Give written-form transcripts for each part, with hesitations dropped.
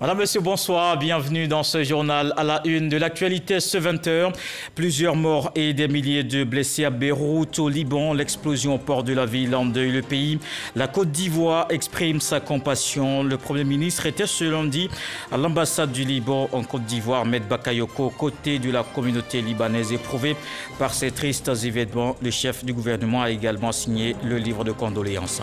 Madame, Monsieur, bonsoir. Bienvenue dans ce journal à la une de l'actualité ce 20h. Plusieurs morts et des milliers de blessés à Beyrouth, au Liban. L'explosion au port de la ville endeuille le pays. La Côte d'Ivoire exprime sa compassion. Le Premier ministre était ce lundi à l'ambassade du Liban en Côte d'Ivoire, Ahmed Bakayoko, aux côtés de la communauté libanaise éprouvée par ces tristes événements. Le chef du gouvernement a également signé le livre de condoléances.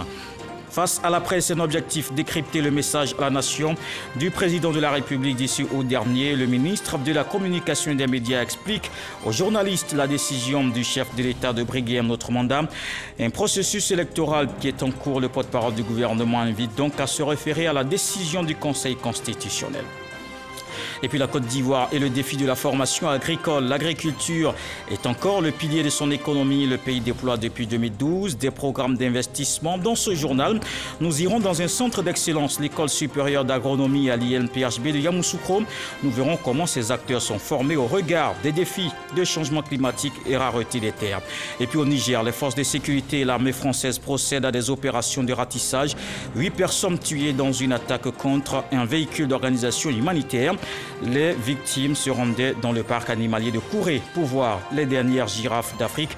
Face à la presse, un objectif, décrypter le message à la nation du président de la République d'ici août dernier. Le ministre de la Communication et des médias explique aux journalistes la décision du chef de l'État de briguer un autre mandat. Un processus électoral qui est en cours. Le porte-parole du gouvernement invite donc à se référer à la décision du Conseil constitutionnel. Et puis la Côte d'Ivoire et le défi de la formation agricole. L'agriculture est encore le pilier de son économie. Le pays déploie depuis 2012 des programmes d'investissement. Dans ce journal, nous irons dans un centre d'excellence, l'école supérieure d'agronomie à l'INPHB de Yamoussoukro. Nous verrons comment ces acteurs sont formés au regard des défis de changement climatique et rareté des terres. Et puis au Niger, les forces de sécurité et l'armée française procèdent à des opérations de ratissage. 8 personnes tuées dans une attaque contre un véhicule d'organisation humanitaire. Les victimes se rendaient dans le parc animalier de Kouré pour voir les dernières girafes d'Afrique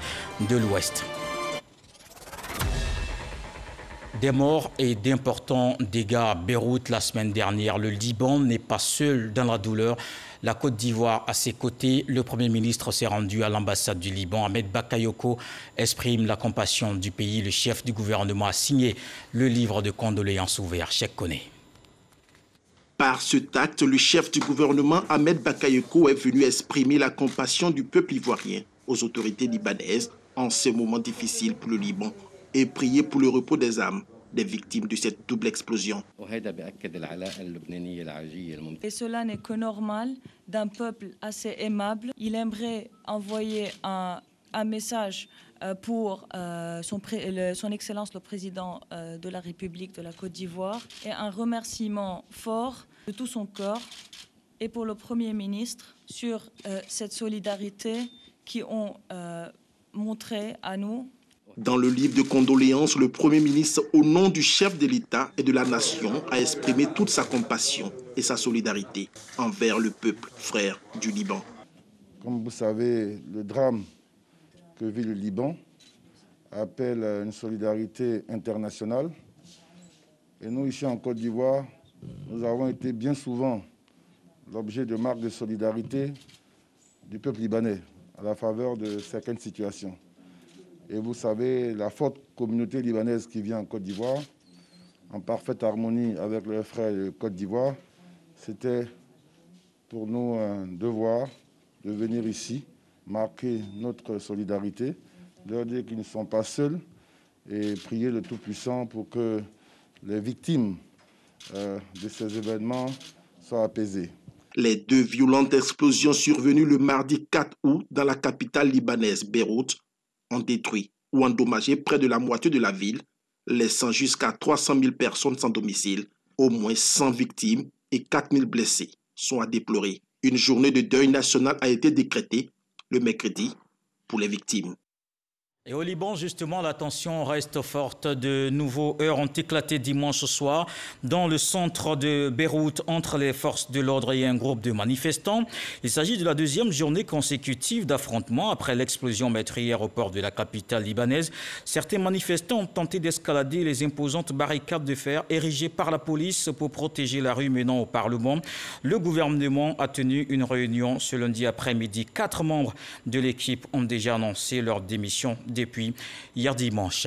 de l'Ouest. Des morts et d'importants dégâts à Beyrouth la semaine dernière. Le Liban n'est pas seul dans la douleur. La Côte d'Ivoire à ses côtés. Le Premier ministre s'est rendu à l'ambassade du Liban. Ahmed Bakayoko exprime la compassion du pays. Le chef du gouvernement a signé le livre de condoléances ouvert. Cheikh Koné. Par cet acte, le chef du gouvernement, Ahmed Bakayoko, est venu exprimer la compassion du peuple ivoirien aux autorités libanaises en ce moment difficile pour le Liban et prier pour le repos des âmes des victimes de cette double explosion. Et cela n'est que normal d'un peuple assez aimable. Il aimerait envoyer un message pour son Excellence le Président de la République de la Côte d'Ivoire et un remerciement fort de tout son cœur et pour le Premier ministre sur cette solidarité qu'ils ont montré à nous. Dans le livre de condoléances, le Premier ministre, au nom du chef de l'État et de la nation, a exprimé toute sa compassion et sa solidarité envers le peuple frère du Liban. Comme vous savez, le drame que vit le Liban appelle à une solidarité internationale. Et nous, ici en Côte d'Ivoire, nous avons été bien souvent l'objet de marques de solidarité du peuple libanais à la faveur de certaines situations. Et vous savez, la forte communauté libanaise qui vit en Côte d'Ivoire, en parfaite harmonie avec leurs frères de Côte d'Ivoire, c'était pour nous un devoir de venir ici, marquer notre solidarité, leur dire qu'ils ne sont pas seuls et prier le Tout-Puissant pour que les victimes de ces événements soient apaisées. Les deux violentes explosions survenues le mardi 4 août dans la capitale libanaise, Beyrouth, ont détruit ou endommagé près de la moitié de la ville, laissant jusqu'à 300 000 personnes sans domicile. Au moins 100 victimes et 4 000 blessés sont à déplorer. Une journée de deuil national a été décrétée le mercredi pour les victimes. Et au Liban, justement, la tension reste forte. De nouveaux heurts ont éclaté dimanche soir dans le centre de Beyrouth entre les forces de l'ordre et un groupe de manifestants. Il s'agit de la deuxième journée consécutive d'affrontements après l'explosion meurtrière au port de la capitale libanaise. Certains manifestants ont tenté d'escalader les imposantes barricades de fer érigées par la police pour protéger la rue menant au Parlement. Le gouvernement a tenu une réunion ce lundi après-midi. 4 membres de l'équipe ont déjà annoncé leur démission depuis hier dimanche.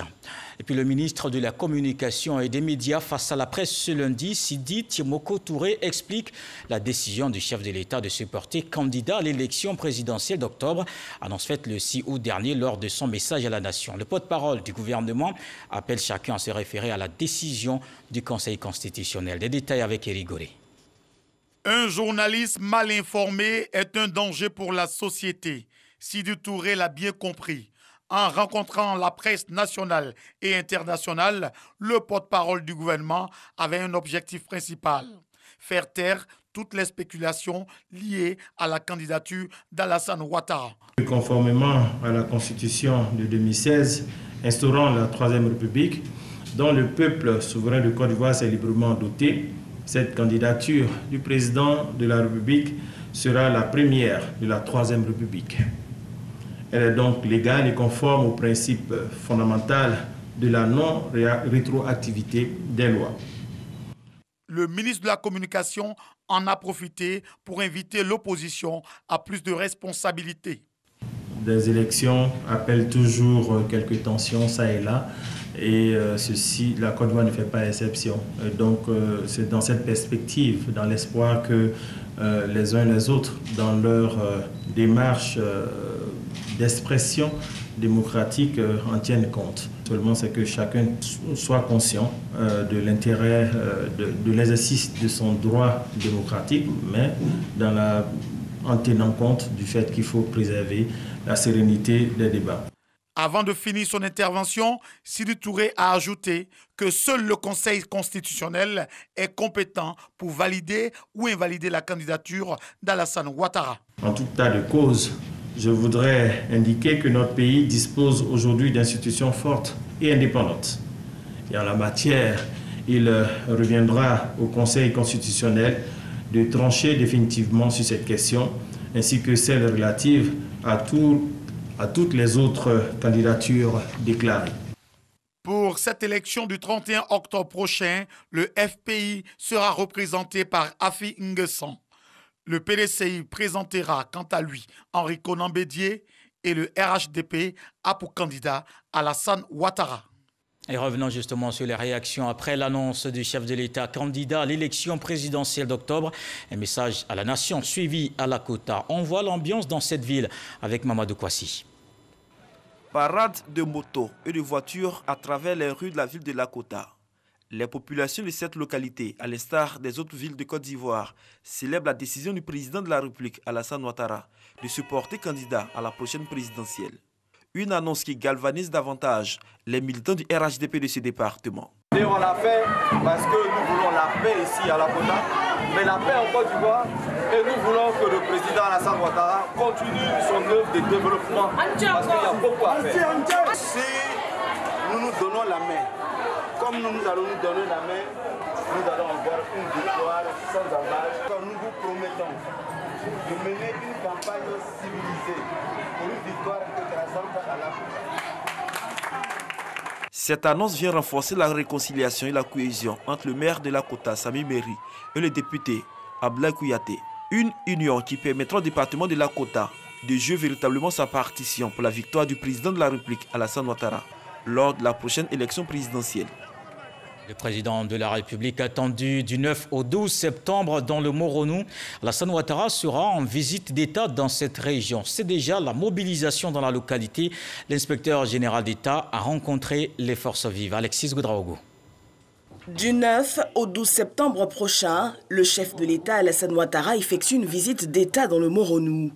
Et puis le ministre de la Communication et des médias face à la presse ce lundi, Sidi Timoko Touré, explique la décision du chef de l'État de se porter candidat à l'élection présidentielle d'octobre, annonce faite le 6 août dernier lors de son message à la nation. Le porte-parole du gouvernement appelle chacun à se référer à la décision du Conseil constitutionnel. Des détails avec Éric Goré. Un journaliste mal informé est un danger pour la société. Sidi Touré l'a bien compris. En rencontrant la presse nationale et internationale, le porte-parole du gouvernement avait un objectif principal, faire taire toutes les spéculations liées à la candidature d'Alassane Ouattara. Conformément à la Constitution de 2016, instaurant la Troisième République, dont le peuple souverain de Côte d'Ivoire s'est librement doté, Cette candidature du président de la République sera la première de la Troisième République. Elle est donc légale et conforme au principe fondamental de la non-rétroactivité des lois. Le ministre de la Communication en a profité pour inviter l'opposition à plus de responsabilités. Des élections appellent toujours quelques tensions, ça et là, et la Côte d'Ivoire ne fait pas exception. Donc c'est dans cette perspective, dans l'espoir que les uns et les autres, dans leur démarche d'expression démocratique, en tiennent compte. Seulement, c'est que chacun soit conscient de l'intérêt de l'exercice de son droit démocratique, mais en tenant compte du fait qu'il faut préserver la sérénité des débats. Avant de finir son intervention, Sidi Touré a ajouté que seul le Conseil constitutionnel est compétent pour valider ou invalider la candidature d'Alassane Ouattara. En tout état de cause, je voudrais indiquer que notre pays dispose aujourd'hui d'institutions fortes et indépendantes. Et en la matière, il reviendra au Conseil constitutionnel de trancher définitivement sur cette question, ainsi que celle relative à toutes les autres candidatures déclarées. Pour cette élection du 31 octobre prochain, le FPI sera représenté par Afi Nguessan. Le PDCI présentera quant à lui Henri Konan Bédié et le RHDP a pour candidat Alassane Ouattara. Et revenons justement sur les réactions après l'annonce du chef de l'État candidat à l'élection présidentielle d'octobre. Un message à la nation suivi à Lakota. On voit l'ambiance dans cette ville avec Mamadou Kwasi. Parade de motos et de voitures à travers les rues de la ville de Lakota. Les populations de cette localité, à l'instar des autres villes de Côte d'Ivoire, célèbrent la décision du président de la République, Alassane Ouattara, de se porter candidat à la prochaine présidentielle. Une annonce qui galvanise davantage les militants du RHDP de ce département. Et on l'a fait parce que nous voulons la paix ici à Lakota, mais la paix en Côte d'Ivoire, et nous voulons que le président Alassane Ouattara continue son œuvre de développement parce qu'il y a beaucoup à faire. Si nous nous donnons la main, comme nous allons nous donner la main, nous allons avoir une victoire sans embâche. Nous vous promettons de mener une campagne civilisée pour une victoire écrasante à la fin. Cette annonce vient renforcer la réconciliation et la cohésion entre le maire de Lakota, Sami Meri, et le député Ablaye Kouyaté. Une union qui permettra au département de Lakota de jouer véritablement sa partition pour la victoire du président de la République, Alassane Ouattara, lors de la prochaine élection présidentielle. Le président de la République attendu du 9 au 12 septembre dans le Moronou. Alassane Ouattara sera en visite d'État dans cette région. C'est déjà la mobilisation dans la localité. L'inspecteur général d'État a rencontré les forces vives. Alexis Goudraogo. Du 9 au 12 septembre prochain, le chef de l'État Alassane Ouattara effectue une visite d'État dans le Moronou.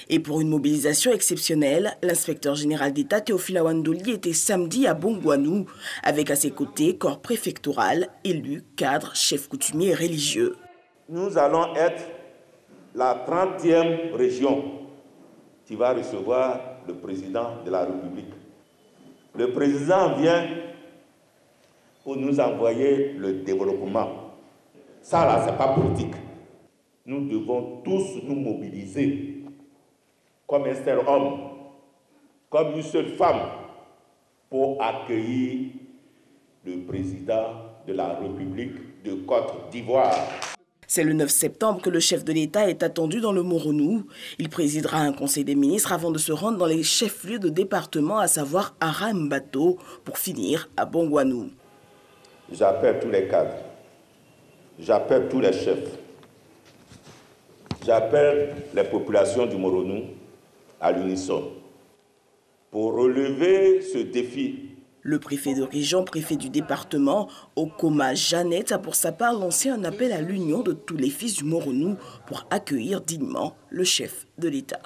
Et pour une mobilisation exceptionnelle, l'inspecteur général d'État Théophile Awandoli était samedi à Bongouanou, avec à ses côtés corps préfectoral, élus, cadres, chefs coutumiers et religieux. Nous allons être la 30e région qui va recevoir le président de la République. Le président vient pour nous envoyer le développement. Ça là, c'est pas politique. Nous devons tous nous mobiliser comme un seul homme, comme une seule femme, pour accueillir le président de la République de Côte d'Ivoire. C'est le 9 septembre que le chef de l'État est attendu dans le Moronou. Il présidera un conseil des ministres avant de se rendre dans les chefs-lieux de département, à savoir Ara Mbato, pour finir à Bongouanou. J'appelle tous les cadres, j'appelle tous les chefs, j'appelle les populations du Moronou à l'unisson pour relever ce défi. Le préfet de région, préfet du département, Okoma Jeannette, a pour sa part lancé un appel à l'union de tous les fils du Moronou pour accueillir dignement le chef de l'État.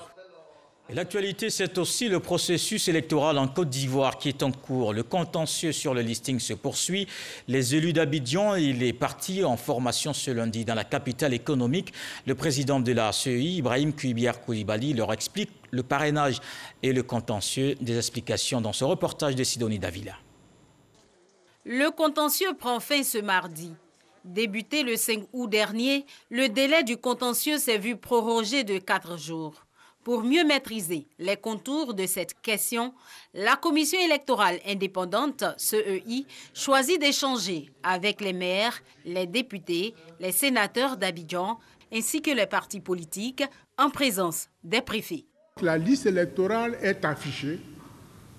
L'actualité, c'est aussi le processus électoral en Côte d'Ivoire qui est en cours. Le contentieux sur le listing se poursuit. Les élus d'Abidjan et les partis en formation ce lundi dans la capitale économique. Le président de la CEI, Ibrahim Kouibiar Koulibaly, leur explique le parrainage et le contentieux. Des explications dans ce reportage de Sidonie Davila. Le contentieux prend fin ce mardi. Débuté le 5 août dernier, le délai du contentieux s'est vu prorogé de 4 jours. Pour mieux maîtriser les contours de cette question, la Commission électorale indépendante, CEI, choisit d'échanger avec les maires, les députés, les sénateurs d'Abidjan, ainsi que les partis politiques, en présence des préfets. La liste électorale est affichée.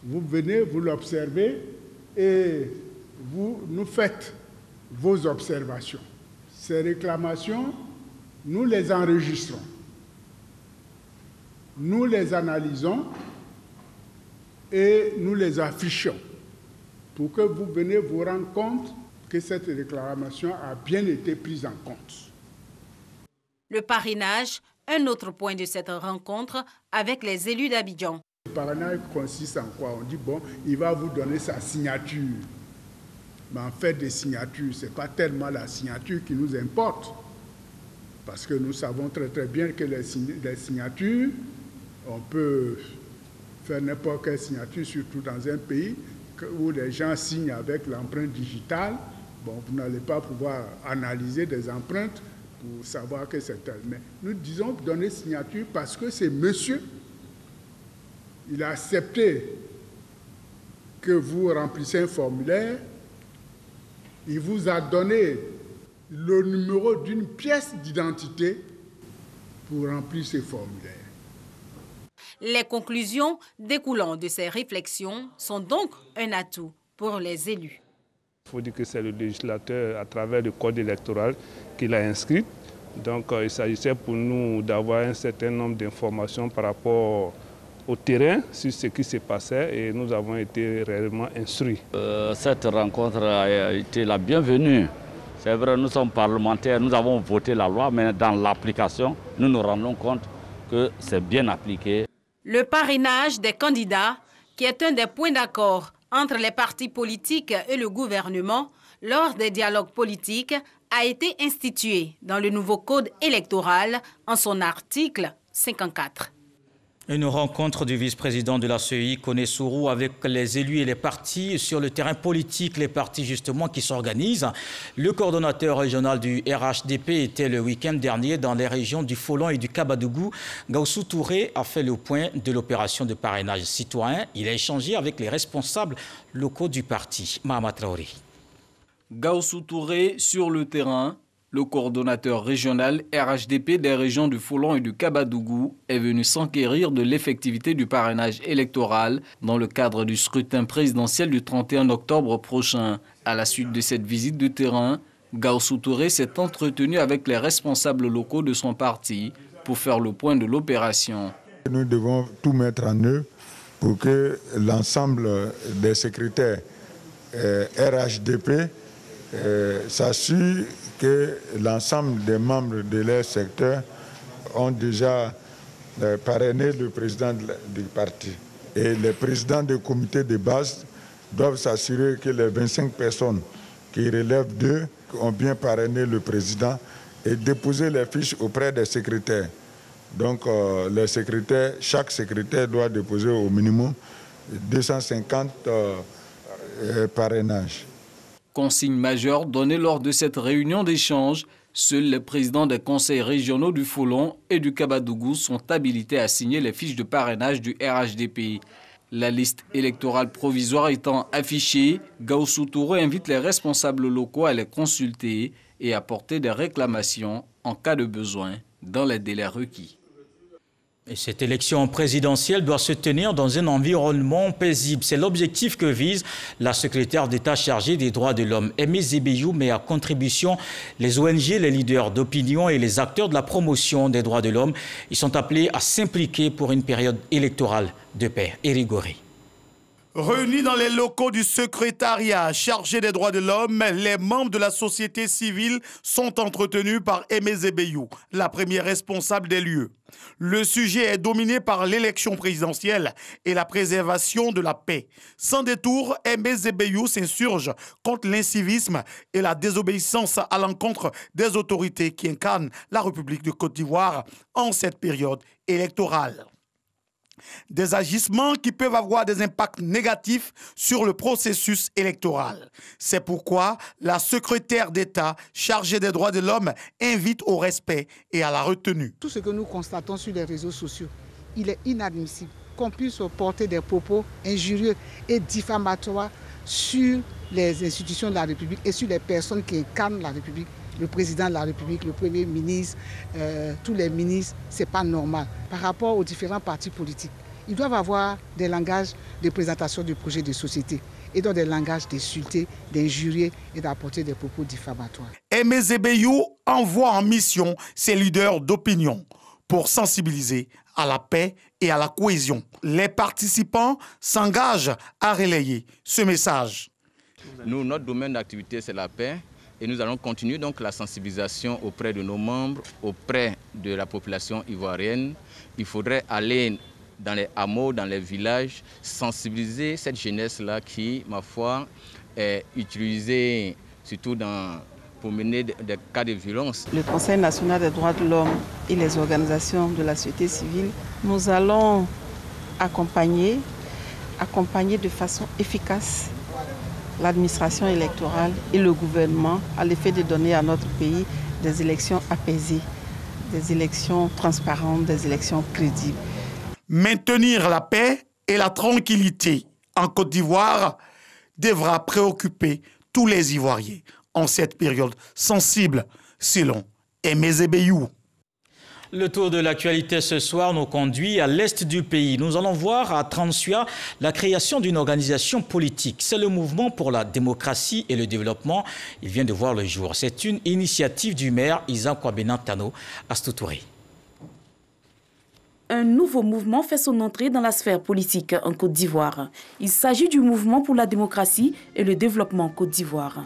Vous venez, vous l'observez et vous nous faites vos observations. Ces réclamations, nous les enregistrons. Nous les analysons et nous les affichons pour que vous veniez vous rendre compte que cette réclamation a bien été prise en compte. Le parrainage, un autre point de cette rencontre avec les élus d'Abidjan. Le parrainage consiste en quoi? On dit, bon, il va vous donner sa signature. Mais en fait, des signatures, ce n'est pas tellement la signature qui nous importe. Parce que nous savons très très bien que les signatures, on peut faire n'importe quelle signature, surtout dans un pays où les gens signent avec l'empreinte digitale. Bon, vous n'allez pas pouvoir analyser des empreintes pour savoir que c'est tel. Mais nous disons donner signature parce que c'est monsieur. Il a accepté que vous remplissiez un formulaire. Il vous a donné le numéro d'une pièce d'identité pour remplir ces formulaires. Les conclusions découlant de ces réflexions sont donc un atout pour les élus. Il faut dire que c'est le législateur, à travers le code électoral, qui l'a inscrit. Donc il s'agissait pour nous d'avoir un certain nombre d'informations par rapport au terrain sur ce qui se passait et nous avons été réellement instruits. Cette rencontre a été la bienvenue. C'est vrai, nous sommes parlementaires, nous avons voté la loi, mais dans l'application, nous nous rendons compte que c'est bien appliqué. Le parrainage des candidats, qui est un des points d'accord entre les partis politiques et le gouvernement lors des dialogues politiques, a été institué dans le nouveau code électoral en son article 54. Une rencontre du vice-président de la CEI, Koné Sourou, avec les élus et les partis sur le terrain politique, les partis justement qui s'organisent. Le coordonnateur régional du RHDP était le week-end dernier dans les régions du Folon et du Kabadougou. Gaussou Touré a fait le point de l'opération de parrainage citoyen. Il a échangé avec les responsables locaux du parti. Mahama Traoré. Gaussou Touré sur le terrain. Le coordonnateur régional RHDP des régions du Folon et du Kabadougou est venu s'enquérir de l'effectivité du parrainage électoral dans le cadre du scrutin présidentiel du 31 octobre prochain. À la suite de cette visite de terrain, Gaussou Touré s'est entretenu avec les responsables locaux de son parti pour faire le point de l'opération. Nous devons tout mettre en œuvre pour que l'ensemble des secrétaires RHDP s'assure que l'ensemble des membres de leur secteur ont déjà parrainé le président du parti. Et les présidents des comités de base doivent s'assurer que les 25 personnes qui relèvent d'eux ont bien parrainé le président et déposer les fiches auprès des secrétaires. Donc les secrétaires, chaque secrétaire doit déposer au minimum 250 parrainages. Consigne majeure donnée lors de cette réunion d'échange, seuls les présidents des conseils régionaux du Folon et du Kabadougou sont habilités à signer les fiches de parrainage du RHDP. La liste électorale provisoire étant affichée, Gaussou Touré invite les responsables locaux à les consulter et à porter des réclamations en cas de besoin dans les délais requis. Et cette élection présidentielle doit se tenir dans un environnement paisible. C'est l'objectif que vise la secrétaire d'État chargée des droits de l'homme. Aimé Zébéyou met à contribution les ONG, les leaders d'opinion et les acteurs de la promotion des droits de l'homme. Ils sont appelés à s'impliquer pour une période électorale de paix et rigorée. Réunis dans les locaux du secrétariat chargé des droits de l'homme, les membres de la société civile sont entretenus par Aimé Zébéyou, la première responsable des lieux. Le sujet est dominé par l'élection présidentielle et la préservation de la paix. Sans détour, Aimé Zébéyou s'insurge contre l'incivisme et la désobéissance à l'encontre des autorités qui incarnent la République de Côte d'Ivoire en cette période électorale. Des agissements qui peuvent avoir des impacts négatifs sur le processus électoral. C'est pourquoi la secrétaire d'État chargée des droits de l'homme invite au respect et à la retenue. Tout ce que nous constatons sur les réseaux sociaux, il est inadmissible qu'on puisse porter des propos injurieux et diffamatoires sur les institutions de la République et sur les personnes qui incarnent la République. Le président de la République, le Premier ministre, tous les ministres, ce n'est pas normal. Par rapport aux différents partis politiques, ils doivent avoir des langages de présentation du projet de société et donc des langages d'insulter, d'injurier et d'apporter des propos diffamatoires. Aimé Zébéyou envoie en mission ses leaders d'opinion pour sensibiliser à la paix et à la cohésion. Les participants s'engagent à relayer ce message. Nous, notre domaine d'activité, c'est la paix. Et nous allons continuer donc la sensibilisation auprès de nos membres, auprès de la population ivoirienne. Il faudrait aller dans les hameaux, dans les villages, sensibiliser cette jeunesse-là qui, ma foi, est utilisée surtout pour mener des cas de violence. Le Conseil national des droits de l'homme et les organisations de la société civile, nous allons accompagner de façon efficace l'administration électorale et le gouvernement à l'effet de donner à notre pays des élections apaisées, des élections transparentes, des élections crédibles. Maintenir la paix et la tranquillité en Côte d'Ivoire devra préoccuper tous les Ivoiriens en cette période sensible, selon Aimé Zébéyou. Le tour de l'actualité ce soir nous conduit à l'est du pays. Nous allons voir à Transua la création d'une organisation politique. C'est le mouvement pour la démocratie et le développement. Il vient de voir le jour. C'est une initiative du maire Isaac Ouabénan-Tano Astoutouré. Un nouveau mouvement fait son entrée dans la sphère politique en Côte d'Ivoire. Il s'agit du mouvement pour la démocratie et le développement en Côte d'Ivoire.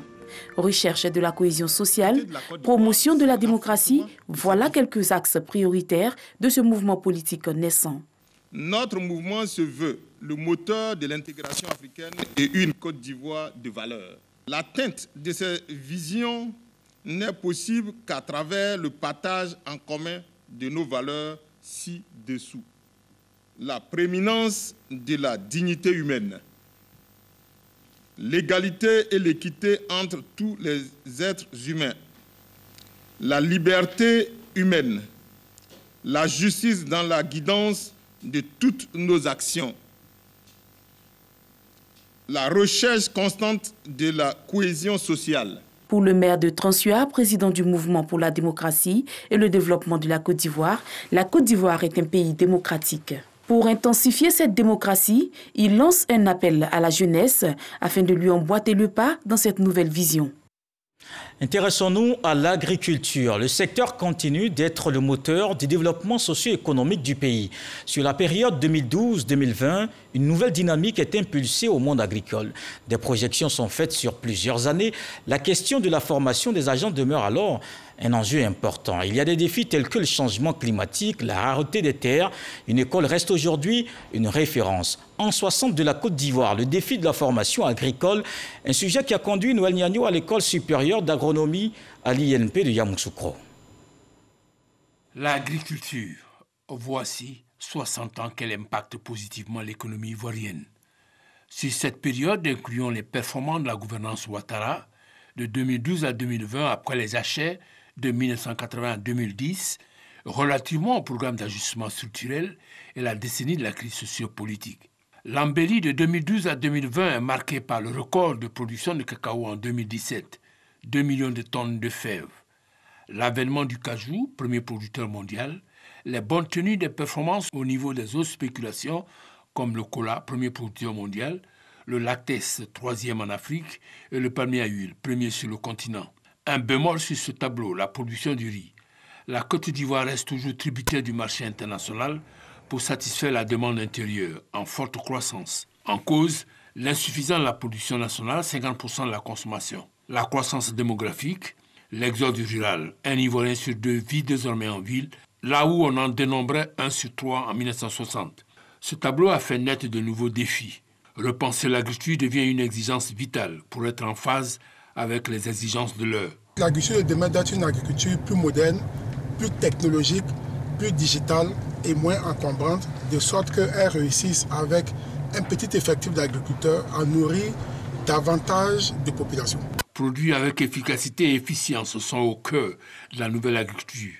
Recherche de la cohésion sociale, promotion de la démocratie, voilà quelques axes prioritaires de ce mouvement politique naissant. Notre mouvement se veut le moteur de l'intégration africaine et une Côte d'Ivoire de valeur. L'atteinte de ces visions n'est possible qu'à travers le partage en commun de nos valeurs ci-dessous. La prééminence de la dignité humaine, l'égalité et l'équité entre tous les êtres humains, la liberté humaine, la justice dans la guidance de toutes nos actions, la recherche constante de la cohésion sociale. Pour le maire de Transua, président du mouvement pour la démocratie et le développement de la Côte d'Ivoire est un pays démocratique. Pour intensifier cette démocratie, il lance un appel à la jeunesse afin de lui emboîter le pas dans cette nouvelle vision. Intéressons-nous à l'agriculture. Le secteur continue d'être le moteur du développement socio-économique du pays. Sur la période 2012-2020, une nouvelle dynamique est impulsée au monde agricole. Des projections sont faites sur plusieurs années. La question de la formation des agents demeure alors un enjeu important. Il y a des défis tels que le changement climatique, la rareté des terres. Une école reste aujourd'hui une référence. En 60 de la Côte d'Ivoire, le défi de la formation agricole, un sujet qui a conduit Noël Niagno à l'école supérieure d'agronomie à l'INP de Yamoussoukro. L'agriculture, voici 60 ans qu'elle impacte positivement l'économie ivoirienne. Sur cette période, incluant les performances de la gouvernance Ouattara, de 2012 à 2020, après les achats de 1980 à 2010, relativement au programme d'ajustement structurel et la décennie de la crise sociopolitique. L'embellie de 2012 à 2020 est marquée par le record de production de cacao en 2017, 2 millions de tonnes de fèves. L'avènement du cajou, premier producteur mondial, les bonnes tenues des performances au niveau des autres spéculations, comme le cola, premier producteur mondial, le lactès, troisième en Afrique, et le palmier à huile, premier sur le continent. Un bémol sur ce tableau, la production du riz. La Côte d'Ivoire reste toujours tributaire du marché international pour satisfaire la demande intérieure, en forte croissance. En cause, l'insuffisance de la production nationale, 50% de la consommation. La croissance démographique, l'exode rural. Un Ivoirien sur 2 vit désormais en ville, là où on en dénombrait 1 sur 3 en 1960. Ce tableau a fait naître de nouveaux défis. Repenser l'agriculture devient une exigence vitale pour être en phase avec les exigences de l'heure. L'agriculture de demain doit être une agriculture plus moderne, plus technologique, plus digitale, et moins encombrantes, de sorte qu'elles réussissent avec un petit effectif d'agriculteurs à nourrir davantage de populations. Produits avec efficacité et efficience sont au cœur de la nouvelle agriculture.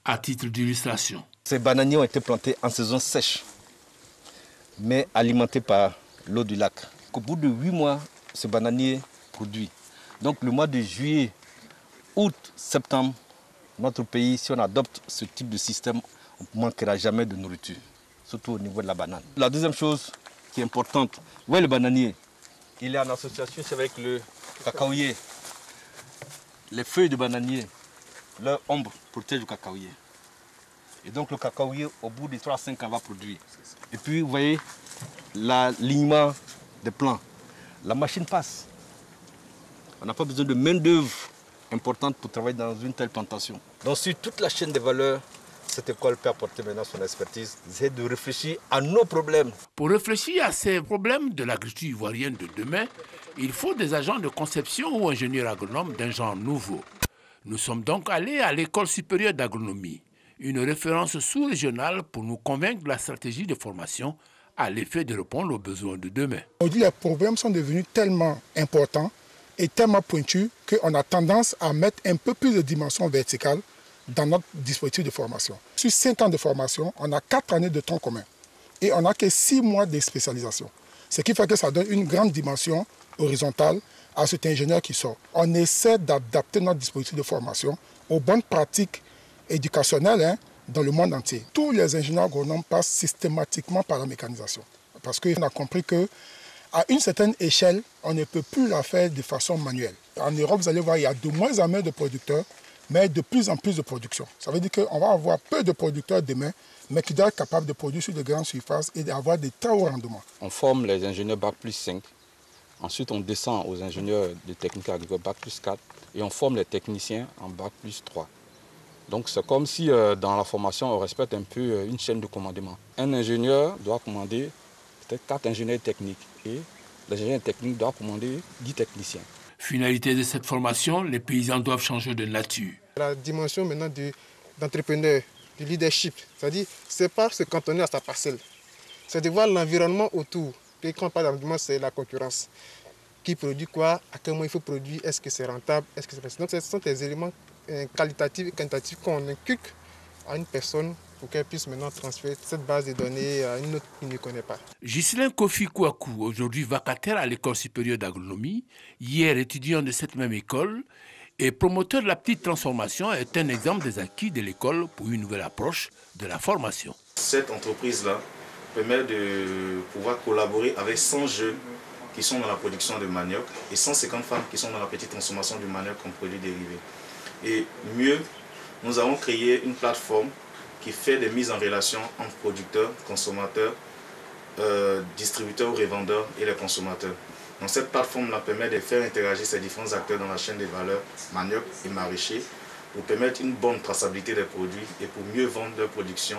À titre d'illustration, ces bananiers ont été plantés en saison sèche, mais alimentés par l'eau du lac. Au bout de 8 mois, ce bananier produit. Donc le mois de juillet, août, septembre, notre pays, si on adopte ce type de système, on ne manquera jamais de nourriture, surtout au niveau de la banane. La deuxième chose qui est importante, vous voyez le bananier, il est en association avec le cacaoyer. Les feuilles de bananier, leur ombre protège le cacaoyer. Et donc le cacaoyer, au bout de 3 à 5 ans, va produire. Et puis, vous voyez, l'alignement des plants. La machine passe. On n'a pas besoin de main-d'œuvre importante pour travailler dans une telle plantation. Donc, sur toute la chaîne des valeurs, cette école peut apporter maintenant son expertise, c'est de réfléchir à nos problèmes. Pour réfléchir à ces problèmes de l'agriculture ivoirienne de demain, il faut des agents de conception ou ingénieurs agronomes d'un genre nouveau. Nous sommes donc allés à l'École supérieure d'agronomie, une référence sous-régionale pour nous convaincre de la stratégie de formation à l'effet de répondre aux besoins de demain. Aujourd'hui, les problèmes sont devenus tellement importants et tellement pointus qu'on a tendance à mettre un peu plus de dimension verticale dans notre dispositif de formation. Sur 5 ans de formation, on a 4 années de tronc commun et on n'a que 6 mois de spécialisation. Ce qui fait que ça donne une grande dimension horizontale à cet ingénieur qui sort. On essaie d'adapter notre dispositif de formation aux bonnes pratiques éducationnelles dans le monde entier. Tous les ingénieurs agronomes passent systématiquement par la mécanisation. Parce qu'on a compris qu'à une certaine échelle, on ne peut plus la faire de façon manuelle. En Europe, vous allez voir, il y a de moins en moins de producteurs, mais de plus en plus de production. Ça veut dire qu'on va avoir peu de producteurs demain, mais qui doivent être capables de produire sur de grandes surfaces et d'avoir des très hauts rendements. On forme les ingénieurs Bac plus 5. Ensuite, on descend aux ingénieurs de technique agricole Bac plus 4 et on forme les techniciens en Bac plus 3. Donc c'est comme si dans la formation, on respecte un peu une chaîne de commandement. Un ingénieur doit commander peut-être 4 ingénieurs techniques et l'ingénieur technique doit commander 10 techniciens. Finalité de cette formation, les paysans doivent changer de nature. La dimension maintenant d'entrepreneur, du leadership, c'est-à-dire c'est pas se cantonner à sa parcelle, c'est de voir l'environnement autour. Et quand on parle d'environnement, c'est la concurrence. Qui produit quoi, à quel moment il faut produire, est-ce que c'est rentable, est-ce que c'est facile. Donc ce sont des éléments qualitatifs et quantitatifs qu'on inculque à une personne pour qu'elle puisse maintenant transférer cette base de données à une autre qui ne connaît pas. Ghislain Kofi Kouakou, aujourd'hui vacataire à l'École supérieure d'agronomie, hier étudiant de cette même école et promoteur de la petite transformation, est un exemple des acquis de l'école pour une nouvelle approche de la formation. Cette entreprise-là permet de pouvoir collaborer avec 100 jeunes qui sont dans la production de manioc et 150 femmes qui sont dans la petite transformation du manioc comme produit dérivé. Et mieux, nous avons créé une plateforme qui fait des mises en relation entre producteurs, consommateurs, distributeurs ou revendeurs et les consommateurs. Donc cette plateforme-là permet de faire interagir ces différents acteurs dans la chaîne des valeurs manioc et maraîcher pour permettre une bonne traçabilité des produits et pour mieux vendre leur production,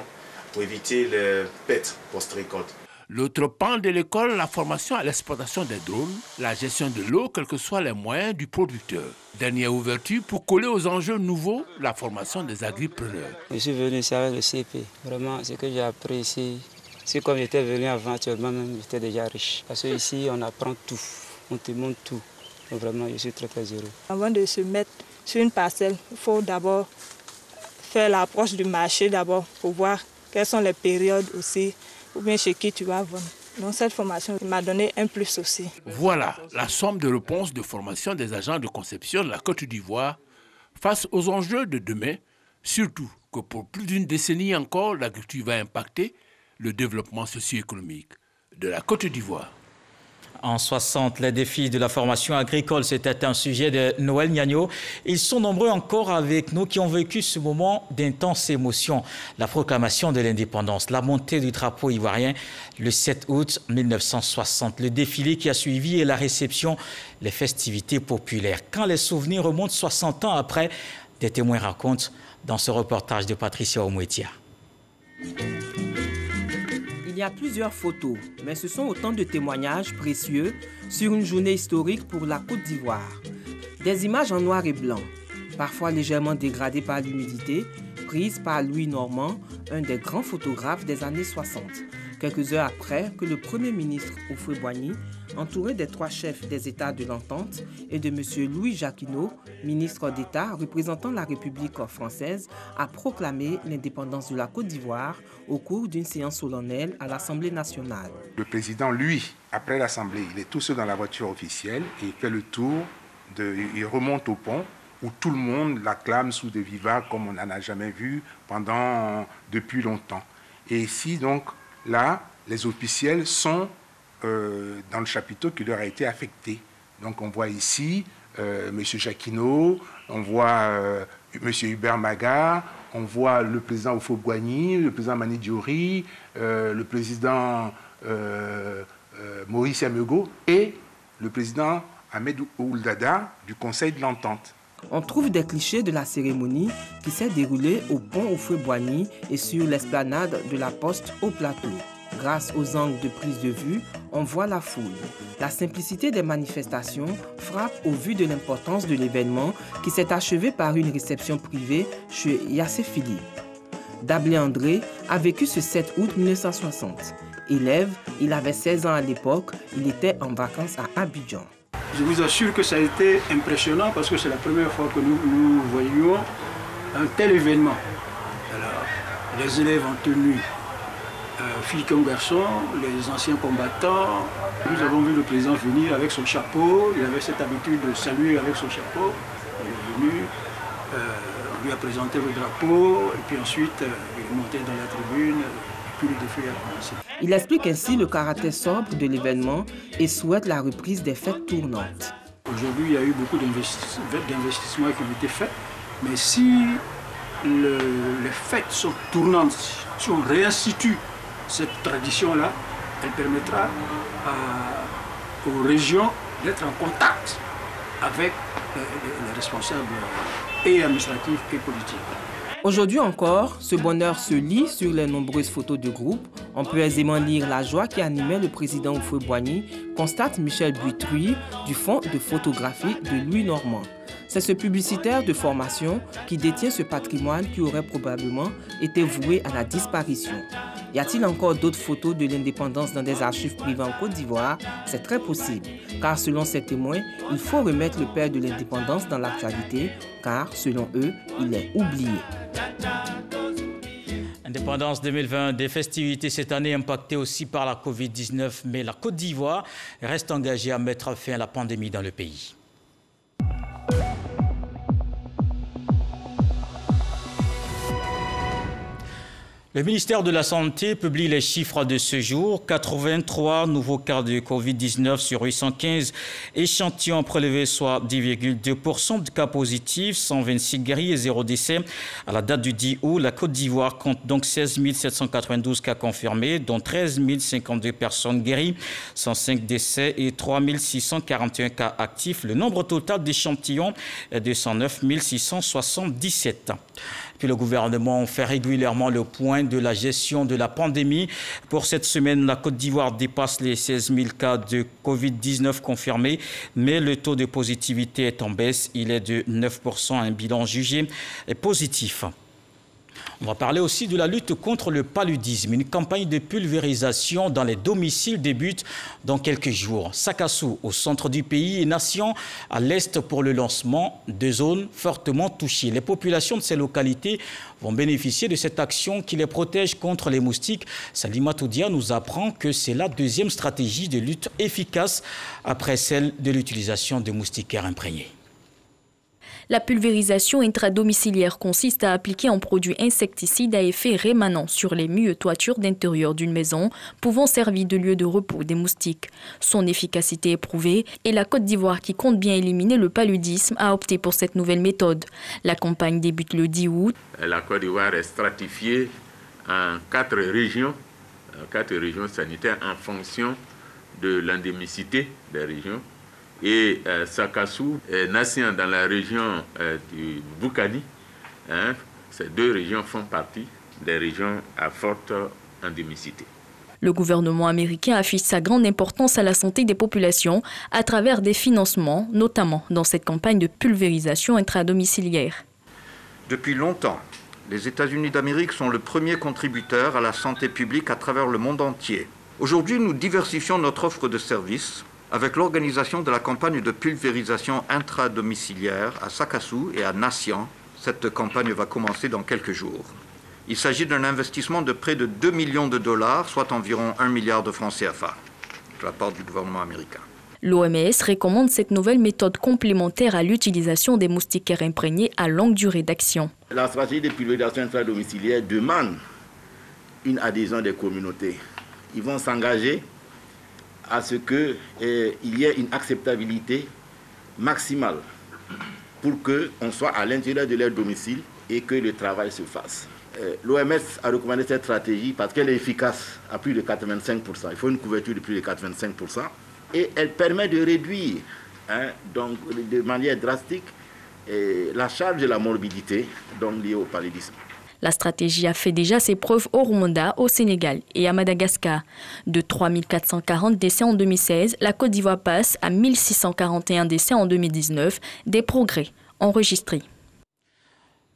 pour éviter les pertes post-récolte. L'autre pan de l'école, la formation à l'exploitation des drones, la gestion de l'eau, quels que soient les moyens du producteur. Dernière ouverture pour coller aux enjeux nouveaux, la formation des agripreneurs. Je suis venu ici avec le CP. Vraiment, ce que j'ai appris ici, c'est comme j'étais venu avant, actuellement même, j'étais déjà riche. Parce qu'ici, on apprend tout, on te montre tout. Donc vraiment, je suis très très heureux. Avant de se mettre sur une parcelle, il faut d'abord faire l'approche du marché d'abord pour voir quelles sont les périodes aussi, ou bien chez qui tu vas vendre. Donc cette formation m'a donné un plus aussi. Voilà la somme de réponses de formation des agents de conception de la Côte d'Ivoire face aux enjeux de demain, surtout que pour plus d'une décennie encore, l'agriculture va impacter le développement socio-économique de la Côte d'Ivoire. En 60, les défis de la formation agricole, c'était un sujet de Noël Gnagno. Ils sont nombreux encore avec nous qui ont vécu ce moment d'intense émotion. La proclamation de l'indépendance, la montée du drapeau ivoirien le 7 août 1960, le défilé qui a suivi et la réception, les festivités populaires. Quand les souvenirs remontent 60 ans après, des témoins racontent dans ce reportage de Patricia Omouetia. Il y a plusieurs photos, mais ce sont autant de témoignages précieux sur une journée historique pour la Côte d'Ivoire. Des images en noir et blanc, parfois légèrement dégradées par l'humidité, prise par Louis Normand, un des grands photographes des années 60. Quelques heures après que le Premier ministre Houphouët-Boigny, entouré des 3 chefs des États de l'Entente et de M. Louis Jacquinot, ministre d'État représentant la République française, a proclamé l'indépendance de la Côte d'Ivoire au cours d'une séance solennelle à l'Assemblée nationale. Le président, lui, après l'Assemblée, il est tout seul dans la voiture officielle et il fait le tour, il remonte au pont où tout le monde l'acclame sous des vivats comme on n'en a jamais vu depuis longtemps. Et ici, donc, là, les officiels sont dans le chapiteau qui leur a été affecté. Donc on voit ici M. Jacquinot, on voit M. Hubert Maga, on voit le président Houphouët-Boigny, le président Mani Diori, le président Maurice Yamego et le président Ahmed Ould Daddah du Conseil de l'Entente. On trouve des clichés de la cérémonie qui s'est déroulée au pont Houphouët-Boigny et sur l'esplanade de la Poste au plateau. Grâce aux angles de prise de vue, on voit la foule. La simplicité des manifestations frappe au vu de l'importance de l'événement qui s'est achevé par une réception privée chez Yassé Philippe. Dablé André a vécu ce 7 août 1960. Élève, il avait 16 ans à l'époque, il était en vacances à Abidjan. Je vous assure que ça a été impressionnant parce que c'est la première fois que nous voyions un tel événement. Alors, les élèves en tenue, filles comme garçons, les anciens combattants. Nous avons vu le président venir avec son chapeau. Il avait cette habitude de saluer avec son chapeau. Il est venu, on lui a présenté le drapeau et puis ensuite il est monté dans la tribune. Puis le défilé a commencé. Il explique ainsi le caractère sobre de l'événement et souhaite la reprise des fêtes tournantes. Aujourd'hui, il y a eu beaucoup d'investissements qui ont été faits, mais si les fêtes sont tournantes, si on réinstitue cette tradition-là, elle permettra aux régions d'être en contact avec les responsables et administratifs et politiques. Aujourd'hui encore, ce bonheur se lit sur les nombreuses photos de groupe. On peut aisément lire la joie qui animait le président Houphouët-Boigny, constate Michel Buitruy du Fonds de photographie de Louis Normand. C'est ce publicitaire de formation qui détient ce patrimoine qui aurait probablement été voué à la disparition. Y a-t-il encore d'autres photos de l'indépendance dans des archives privées en Côte d'Ivoire? C'est très possible, car selon ces témoins, il faut remettre le père de l'indépendance dans l'actualité, car selon eux, il est oublié. Indépendance 2020, des festivités cette année impactées aussi par la Covid-19, mais la Côte d'Ivoire reste engagée à mettre fin à la pandémie dans le pays. Le ministère de la Santé publie les chiffres de ce jour. 83 nouveaux cas de Covid-19 sur 815 échantillons prélevés, soit 10,2% de cas positifs, 126 guéris et 0 décès. À la date du 10 août, la Côte d'Ivoire compte donc 16 792 cas confirmés, dont 13 052 personnes guéries, 105 décès et 3 641 cas actifs. Le nombre total d'échantillons est de 109 677. Puis le gouvernement fait régulièrement le point de la gestion de la pandémie. Pour cette semaine, la Côte d'Ivoire dépasse les 16 000 cas de Covid-19 confirmés, mais le taux de positivité est en baisse. Il est de 9%, un bilan jugé positif. On va parler aussi de la lutte contre le paludisme. Une campagne de pulvérisation dans les domiciles débute dans quelques jours. Sakassou, au centre du pays, et Nation, à l'est pour le lancement, deux zones fortement touchées. Les populations de ces localités vont bénéficier de cette action qui les protège contre les moustiques. Salima Toudia nous apprend que c'est la deuxième stratégie de lutte efficace après celle de l'utilisation de moustiquaires imprégnés. La pulvérisation intradomiciliaire consiste à appliquer un produit insecticide à effet rémanent sur les murs et toitures d'intérieur d'une maison, pouvant servir de lieu de repos des moustiques. Son efficacité est prouvée et la Côte d'Ivoire, qui compte bien éliminer le paludisme, a opté pour cette nouvelle méthode. La campagne débute le 10 août. La Côte d'Ivoire est stratifiée en 4 régions sanitaires en fonction de l'endémicité des régions. Et Sakassou est Nation dans la région du Boukani. Ces deux régions font partie des régions à forte endémicité. Le gouvernement américain affiche sa grande importance à la santé des populations à travers des financements, notamment dans cette campagne de pulvérisation intradomiciliaire. Depuis longtemps, les États-Unis d'Amérique sont le premier contributeur à la santé publique à travers le monde entier. Aujourd'hui, nous diversifions notre offre de services avec l'organisation de la campagne de pulvérisation intradomiciliaire à Sakassou et à Nassian. Cette campagne va commencer dans quelques jours. Il s'agit d'un investissement de près de 2 millions de dollars, soit environ 1 milliard de francs CFA, de la part du gouvernement américain. L'OMS recommande cette nouvelle méthode complémentaire à l'utilisation des moustiquaires imprégnés à longue durée d'action. La stratégie de pulvérisation intradomiciliaire demande une adhésion des communautés. Ils vont s'engager à ce qu'il y ait une acceptabilité maximale pour qu'on soit à l'intérieur de leur domicile et que le travail se fasse. L'OMS a recommandé cette stratégie parce qu'elle est efficace à plus de 85%. Il faut une couverture de plus de 85%. Et elle permet de réduire donc, de manière drastique la charge de la morbidité liée au paludisme. La stratégie a fait déjà ses preuves au Rwanda, au Sénégal et à Madagascar. De 3 440 décès en 2016, la Côte d'Ivoire passe à 1 641 décès en 2019, des progrès enregistrés.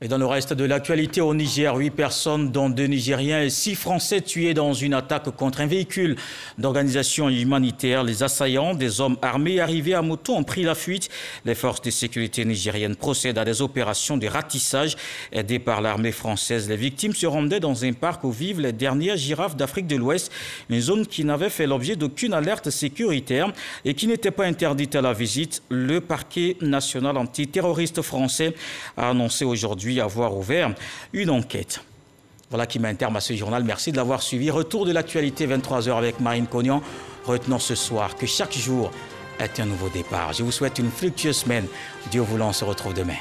Et dans le reste de l'actualité au Niger, 8 personnes, dont 2 Nigériens et 6 Français tués dans une attaque contre un véhicule d'organisation humanitaire. Les assaillants, des hommes armés arrivés à moto, ont pris la fuite. Les forces de sécurité nigériennes procèdent à des opérations de ratissage aidées par l'armée française. Les victimes se rendaient dans un parc où vivent les dernières girafes d'Afrique de l'Ouest, une zone qui n'avait fait l'objet d'aucune alerte sécuritaire et qui n'était pas interdite à la visite. Le parquet national antiterroriste français a annoncé aujourd'hui avoir ouvert une enquête. Voilà qui met un terme à ce journal. Merci de l'avoir suivi. Retour de l'actualité 23h avec Marine Cognan. Retenons ce soir que chaque jour est un nouveau départ. Je vous souhaite une fructueuse semaine. Dieu voulant, on se retrouve demain.